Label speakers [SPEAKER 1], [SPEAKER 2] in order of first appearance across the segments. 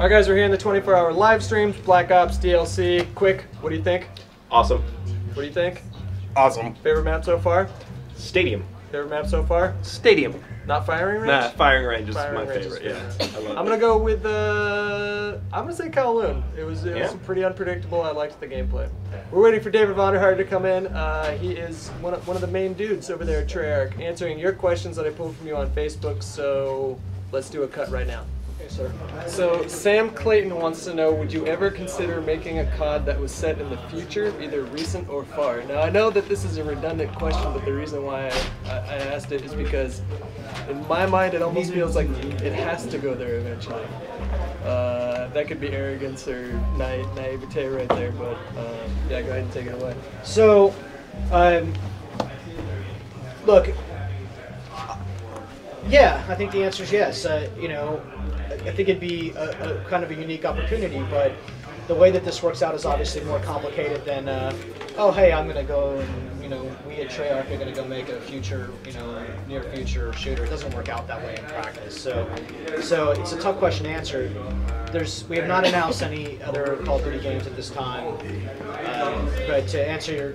[SPEAKER 1] Alright guys, we're here in the 24-hour live streams, Black Ops DLC. Quick, what do you think?
[SPEAKER 2] Awesome.
[SPEAKER 1] What do you think?
[SPEAKER 2] Awesome.
[SPEAKER 1] Favorite map so far?
[SPEAKER 2] Stadium.
[SPEAKER 1] Favorite map so far?
[SPEAKER 2] Stadium.
[SPEAKER 1] Not firing range?
[SPEAKER 2] Nah, firing range is
[SPEAKER 1] Firing
[SPEAKER 2] my
[SPEAKER 1] range
[SPEAKER 2] favorite.
[SPEAKER 1] is
[SPEAKER 2] Yeah, I love
[SPEAKER 1] I'm gonna go with I'm gonna say Kowloon. It was pretty unpredictable. I liked the gameplay. We're waiting for David Vahn to come in. He is one of the main dudes over there at Treyarch, answering your questions that I pulled from you on Facebook. So let's do a cut right now. Okay, sir. So Sam Clayton wants to know: would you ever consider making a COD that was set in the future, either recent or far? Now I know that this is a redundant question, but the reason why I asked it is because in my mind it almost feels like it has to go there eventually. That could be arrogance or naivete right there, but yeah, go ahead and take it away.
[SPEAKER 3] So, look, yeah, I think the answer is yes. You know, I think it'd be a kind of a unique opportunity, but the way that this works out is obviously more complicated than, oh, hey, I'm going to go and, you know, we at Treyarch are going to go make a future, you know, near future shooter. It doesn't work out that way in practice. So it's a tough question to answer. We have not announced any other Call of Duty games at this time. But to answer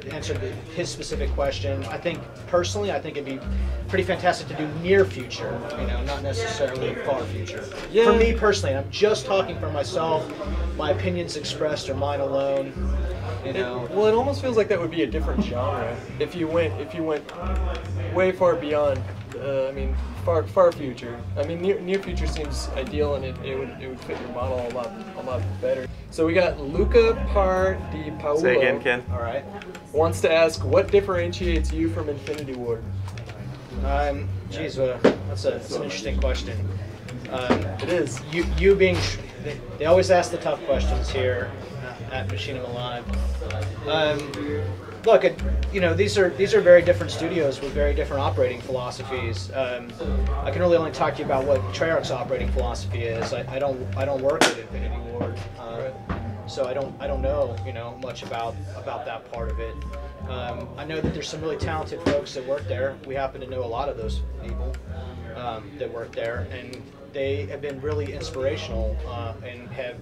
[SPEAKER 3] his specific question, I think personally, I think it'd be pretty fantastic to do near future, you know, not necessarily far future. Yeah. For me personally, and I'm just talking for myself, my opinions expressed are mine alone. You know.
[SPEAKER 1] Well, it almost feels like that would be a different genre if you went way far beyond. I mean, far future. I mean, near future seems ideal, and it would fit your model a lot better. So we got Luca Par di Paolo.
[SPEAKER 2] Say again, Ken.
[SPEAKER 1] All right. Wants to ask, what differentiates you from Infinity Ward?
[SPEAKER 3] Geez, that's an interesting question.
[SPEAKER 1] It is.
[SPEAKER 3] You being, they always ask the tough questions here at Machinima Live. Look, you know, these are very different studios with very different operating philosophies. I can really only talk to you about what Treyarch's operating philosophy is. I don't work at Infinity Ward, so I don't know, you know, much about that part of it. I know that there's some really talented folks that work there. We happen to know a lot of those people that work there, and they have been really inspirational and have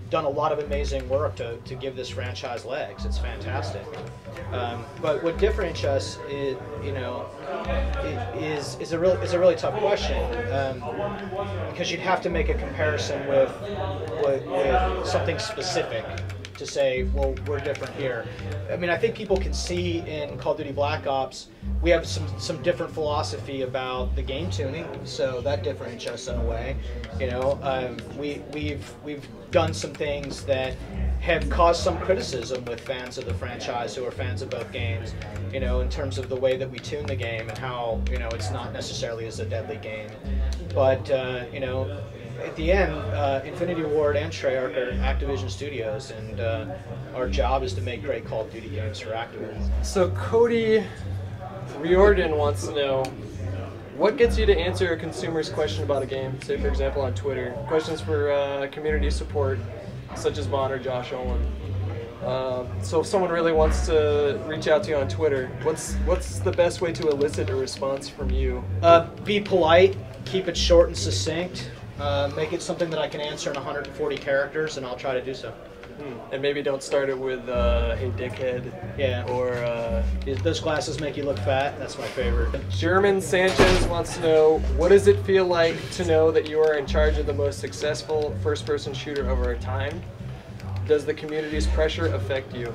[SPEAKER 3] done a lot of amazing work to give this franchise legs. It's fantastic. But what differentiates us is, you know, is a really tough question, because you'd have to make a comparison with something specific to say, well, we're different here. I mean, I think people can see in Call of Duty Black Ops we have some different philosophy about the game tuning, so that differentiates us in a way. You know, we've done some things that have caused some criticism with fans of the franchise who are fans of both games. You know, in terms of the way that we tune the game and how, you know, it's not necessarily as a deadly game, but you know, at the end, Infinity Ward and Treyarch are Activision studios, and our job is to make great Call of Duty games for Activision.
[SPEAKER 1] So Cody Riordan wants to know, what gets you to answer a consumer's question about a game? Say, for example, on Twitter. Questions for community support, such as Vahn or Josh Olin. So if someone really wants to reach out to you on Twitter, what's the best way to elicit a response from you?
[SPEAKER 3] Be polite, keep it short and succinct. Make it something that I can answer in 140 characters, and I'll try to do so.
[SPEAKER 1] And maybe don't start it with, hey dickhead.
[SPEAKER 3] Yeah.
[SPEAKER 1] Or,
[SPEAKER 3] those glasses make you look fat? That's my favorite.
[SPEAKER 1] German Sanchez wants to know, what does it feel like to know that you are in charge of the most successful first-person shooter of our time? Does the community's pressure affect you?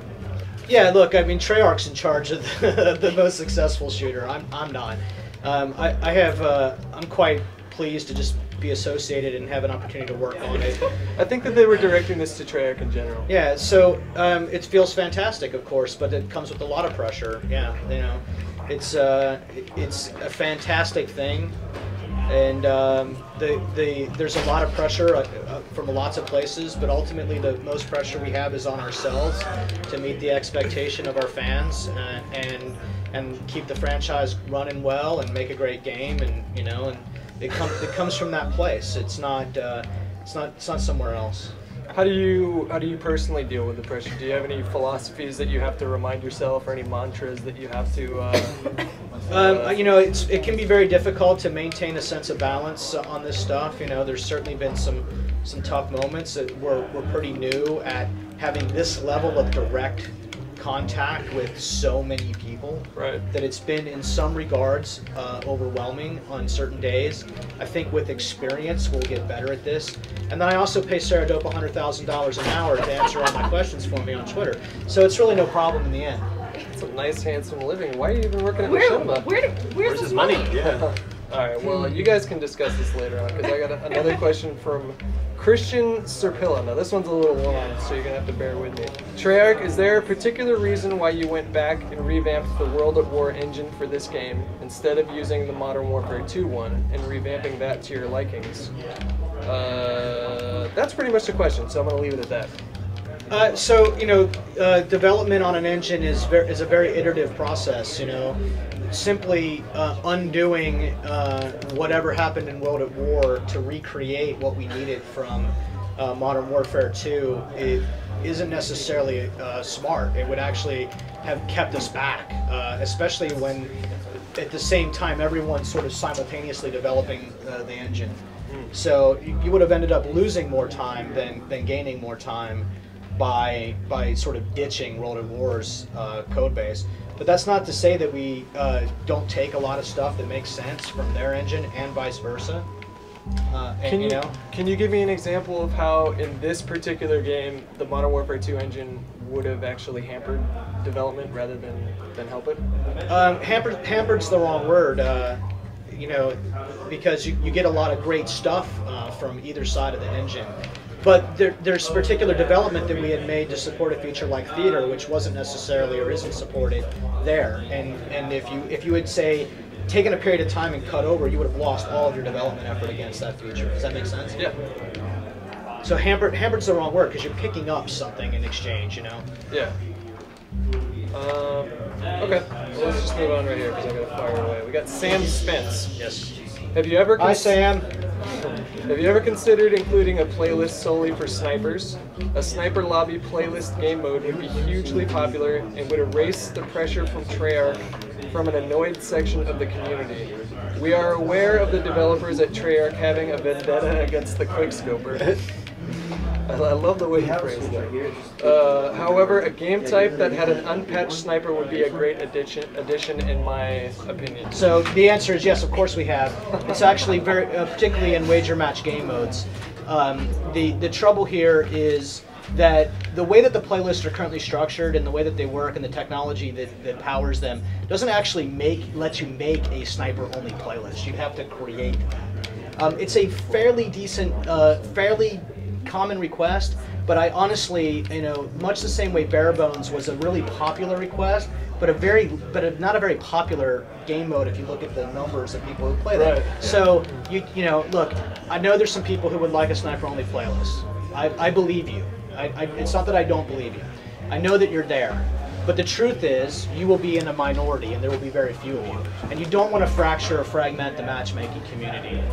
[SPEAKER 3] Yeah, look, I mean, Treyarch's in charge of the most successful shooter. I'm not. I'm quite pleased to just be associated and have an opportunity to work on it.
[SPEAKER 1] I think that they were directing this to Treyarch in general.
[SPEAKER 3] Yeah, so it feels fantastic, of course, but it comes with a lot of pressure. Yeah, you know, it's a fantastic thing, and there's a lot of pressure from lots of places, but ultimately the most pressure we have is on ourselves to meet the expectation of our fans and keep the franchise running well and make a great game, and you know, and it comes from that place. It's not somewhere else.
[SPEAKER 1] How do you personally deal with the pressure? Do you have any philosophies that you have to remind yourself, or any mantras that you have to?
[SPEAKER 3] You know, it can be very difficult to maintain a sense of balance on this stuff. You know, there's certainly been some some tough moments. We're pretty new at having this level of direct contact with so many people,
[SPEAKER 1] right,
[SPEAKER 3] that it's been in some regards overwhelming on certain days. I think with experience we'll get better at this. And then I also pay Sarah Dope $100,000 an hour to answer all my questions for me on Twitter, so it's really no problem in the end.
[SPEAKER 1] It's a nice, handsome living. Why are you even working at Machinima?
[SPEAKER 4] Where's his money?
[SPEAKER 2] Yeah.
[SPEAKER 1] All right, well, you guys can discuss this later on, because I got another question from Christian Serpilla. Now, this one's a little long, so you're going to have to bear with me. Treyarch, is there a particular reason why you went back and revamped the World at War engine for this game, instead of using the Modern Warfare 2 one, and revamping that to your likings? That's pretty much the question, so I'm going to leave it at that.
[SPEAKER 3] Development on an engine is a very iterative process. Simply undoing whatever happened in World at War to recreate what we needed from Modern Warfare 2, it isn't necessarily smart. It would actually have kept us back, especially when at the same time everyone's sort of simultaneously developing the engine. So you would have ended up losing more time than gaining more time by sort of ditching World at War's code base. But that's not to say that we don't take a lot of stuff that makes sense from their engine and vice versa. Can you give me an example of how in this particular game the Modern Warfare 2 engine would have actually hampered development rather than help it? Hampered's the wrong word. Because you get a lot of great stuff from either side of the engine. But there's particular development that we had made to support a feature like theater, which wasn't necessarily or isn't supported there. And if you had, say, taken a period of time and cut over, you would have lost all of your development effort against that feature. Does that make sense?
[SPEAKER 1] Yeah.
[SPEAKER 3] So hampered's the wrong word, because you're picking up something in exchange,
[SPEAKER 1] Yeah. Okay. Well, let's just move on right here, because I got to fire away. We got Sam Spence.
[SPEAKER 3] Yes.
[SPEAKER 1] Hi,
[SPEAKER 3] Sam.
[SPEAKER 1] Have you ever considered including a playlist solely for snipers? A sniper lobby playlist game mode would be hugely popular and would erase the pressure from Treyarch from an annoyed section of the community. We are aware of the developers at Treyarch having a vendetta against the Quickscoper. I love the way you phrased that. However, a game type that had an unpatched sniper would be a great addition in my opinion.
[SPEAKER 3] So the answer is yes, of course we have. It's actually very, particularly in wager match game modes. The trouble here is that the way that the playlists are currently structured and the way that they work and the technology that powers them doesn't actually let you make a sniper-only playlist. You'd have to create that. It's a fairly decent, fairly common request, but I honestly, much the same way Bare Bones was a really popular request, but not a very popular game mode if you look at the numbers of people who play that. Right. So look, I know there's some people who would like a sniper-only playlist. I believe you. It's not that I don't believe you. I know that you're there. But the truth is, you will be in a minority, and there will be very few of you. And you don't want to fracture or fragment the matchmaking community.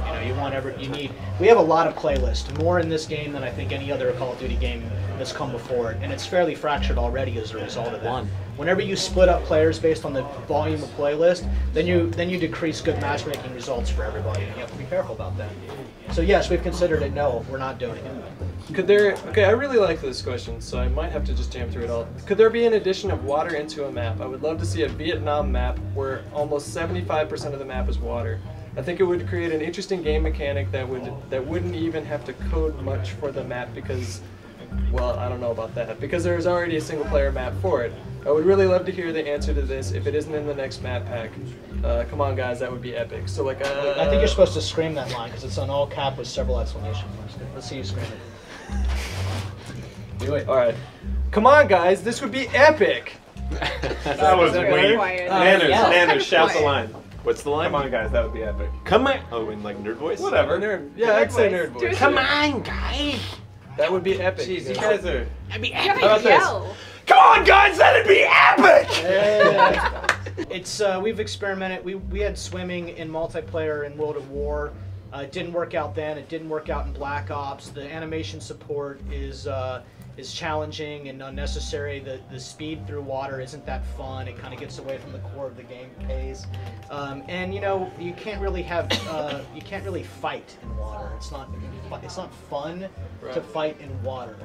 [SPEAKER 3] We have a lot of playlists, more in this game than I think any other Call of Duty game that's come before it, and it's fairly fractured already as a result of that. Whenever you split up players based on the volume of playlist, then you decrease good matchmaking results for everybody. You have to be careful about that. So yes, we've considered it. No, we're not doing it.
[SPEAKER 1] Okay, I really like this question, so I might have to just jam through it all. Could there be an addition of water into a map? I would love to see a Vietnam map where almost 75% of the map is water. I think it would create an interesting game mechanic that wouldn't even have to code much for the map because, well, I don't know about that, because there's already a single player map for it. I would really love to hear the answer to this if it isn't in the next map pack. Come on, guys, that would be epic. So I
[SPEAKER 3] think you're supposed to scream that line because it's on all cap with several exclamation marks. Let's see you scream it.
[SPEAKER 1] Do it. All right. Come on, guys, this would be epic.
[SPEAKER 2] That was weird. Nanners, shout the line.
[SPEAKER 5] What's the line?
[SPEAKER 2] Come on, guys, that would be epic.
[SPEAKER 5] Come on. Oh, in like nerd voice?
[SPEAKER 2] Whatever.
[SPEAKER 1] Yeah, I'd say nerd voice.
[SPEAKER 5] Come on, guys.
[SPEAKER 1] That would be epic.
[SPEAKER 2] Jeez, you guys are...
[SPEAKER 4] That'd be epic.
[SPEAKER 2] How about this?
[SPEAKER 5] Come on, guys, that'd be epic!
[SPEAKER 3] It's we've experimented. We had swimming in multiplayer in World at War. It didn't work out then. It didn't work out in Black Ops. The animation support is is challenging and unnecessary. The speed through water isn't that fun. It kind of gets away from the core of the game pace. And you know, you can't really fight in water. It's not fun to fight in water.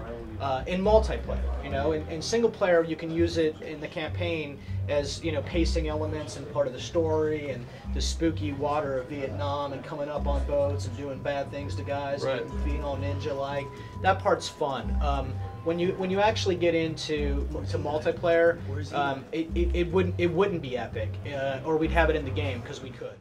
[SPEAKER 3] In multiplayer, you know, in single player you can use it in the campaign as, you know, pacing elements and part of the story, and the spooky water of Vietnam and coming up on boats and doing bad things to guys and being all ninja-like. That part's fun. When you actually get into multiplayer, it wouldn't be epic, or we'd have it in the game because we could.